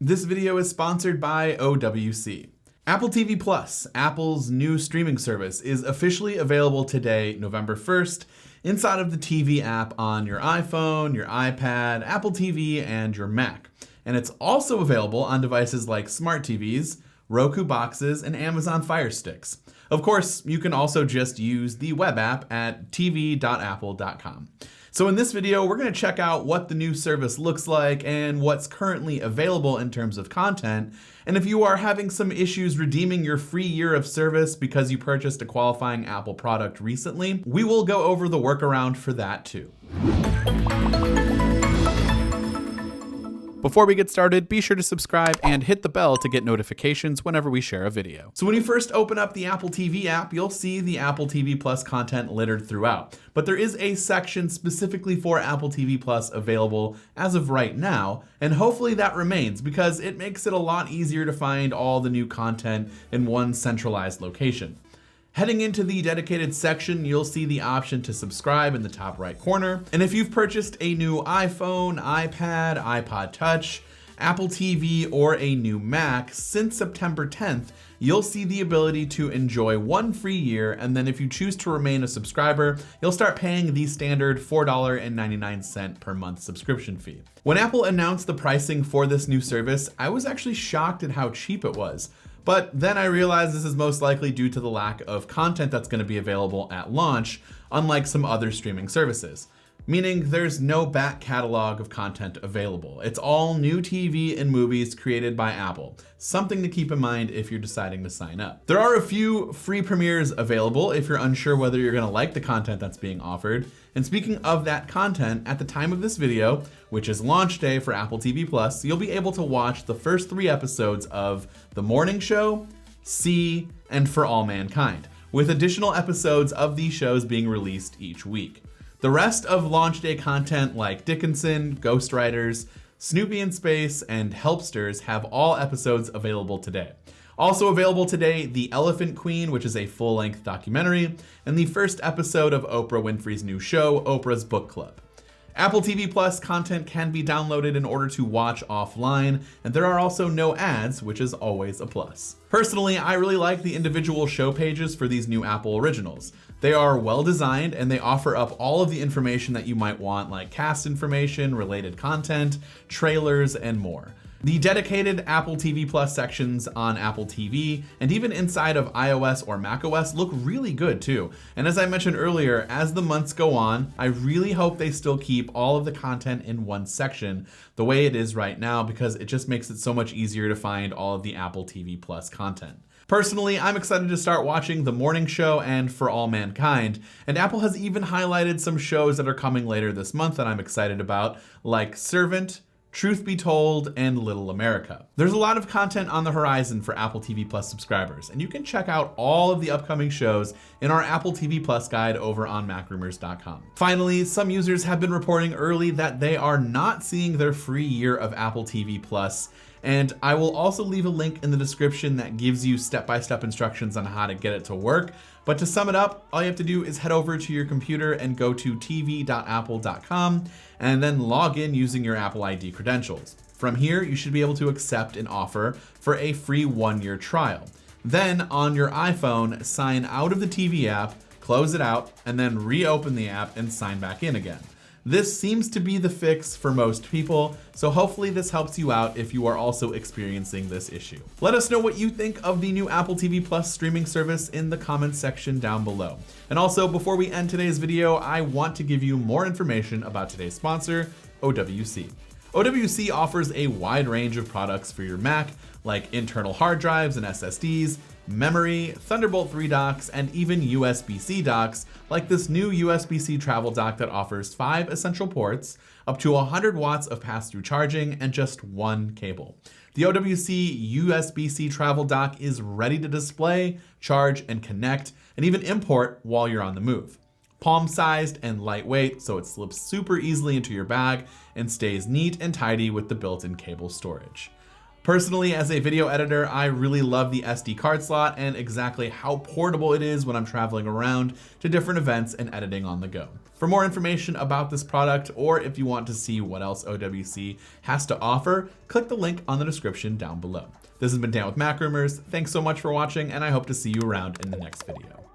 This video is sponsored by OWC. Apple TV Plus, Apple's new streaming service, is officially available today, November 1st, inside of the TV app on your iPhone, your iPad, Apple TV, and your Mac. And it's also available on devices like smart TVs, Roku boxes, and Amazon Fire Sticks. Of course, you can also just use the web app at tv.apple.com. So in this video, we're going to check out what the new service looks like and what's currently available in terms of content. And if you are having some issues redeeming your free year of service because you purchased a qualifying Apple product recently, we will go over the workaround for that too. Before we get started, be sure to subscribe and hit the bell to get notifications whenever we share a video. So when you first open up the Apple TV app, you'll see the Apple TV Plus content littered throughout. But there is a section specifically for Apple TV Plus available as of right now, and hopefully that remains because it makes it a lot easier to find all the new content in one centralized location. Heading into the dedicated section, you'll see the option to subscribe in the top right corner. And if you've purchased a new iPhone, iPad, iPod Touch, Apple TV, or a new Mac since September 10th, you'll see the ability to enjoy one free year. And then if you choose to remain a subscriber, you'll start paying the standard $4.99 per month subscription fee. When Apple announced the pricing for this new service, I was actually shocked at how cheap it was. But then I realized this is most likely due to the lack of content that's going to be available at launch, unlike some other streaming services. Meaning there's no back catalog of content available. It's all new TV and movies created by Apple. Something to keep in mind if you're deciding to sign up. There are a few free premieres available if you're unsure whether you're going to like the content that's being offered. And speaking of that content, at the time of this video, which is launch day for Apple TV Plus, you'll be able to watch the first 3 episodes of The Morning Show, See, and For All Mankind, with additional episodes of these shows being released each week. The rest of launch day content like Dickinson, Ghostwriters, Snoopy in Space, and Helpsters have all episodes available today. Also available today, The Elephant Queen, which is a full-length documentary, and the first episode of Oprah Winfrey's new show, Oprah's Book Club. Apple TV Plus content can be downloaded in order to watch offline, and there are also no ads, which is always a plus. Personally, I really like the individual show pages for these new Apple originals. They are well designed and they offer up all of the information that you might want, like cast information, related content, trailers, and more. The dedicated Apple TV Plus sections on Apple TV and even inside of iOS or macOS look really good too. And as I mentioned earlier, as the months go on, I really hope they still keep all of the content in one section the way it is right now, because it just makes it so much easier to find all of the Apple TV Plus content. Personally, I'm excited to start watching The Morning Show and For All Mankind, and Apple has even highlighted some shows that are coming later this month that I'm excited about, like Servant, Truth Be Told, and Little America. There's a lot of content on the horizon for Apple TV Plus subscribers, and you can check out all of the upcoming shows in our Apple TV Plus guide over on MacRumors.com. Finally, some users have been reporting early that they are not seeing their free year of Apple TV Plus, and I will also leave a link in the description that gives you step-by-step instructions on how to get it to work. But to sum it up, all you have to do is head over to your computer and go to tv.apple.com and then log in using your Apple ID credentials. From here, you should be able to accept an offer for a free 1-year trial. Then on your iPhone, sign out of the TV app, close it out, and then reopen the app and sign back in again. This seems to be the fix for most people, so hopefully this helps you out if you are also experiencing this issue. Let us know what you think of the new Apple TV Plus streaming service in the comments section down below. And also, before we end today's video, I want to give you more information about today's sponsor, OWC. OWC offers a wide range of products for your Mac, like internal hard drives and SSDs, memory, Thunderbolt 3 docks, and even USB-C docks, like this new USB-C travel dock that offers 5 essential ports, up to 100 watts of pass-through charging, and just 1 cable. The OWC USB-C travel dock is ready to display, charge, and connect, and even import while you're on the move. Palm-sized and lightweight, so it slips super easily into your bag and stays neat and tidy with the built-in cable storage. Personally, as a video editor, I really love the SD card slot and exactly how portable it is when I'm traveling around to different events and editing on the go. For more information about this product, or if you want to see what else OWC has to offer, click the link on the description down below. This has been Dan with Mac Rumors. Thanks so much for watching, and I hope to see you around in the next video.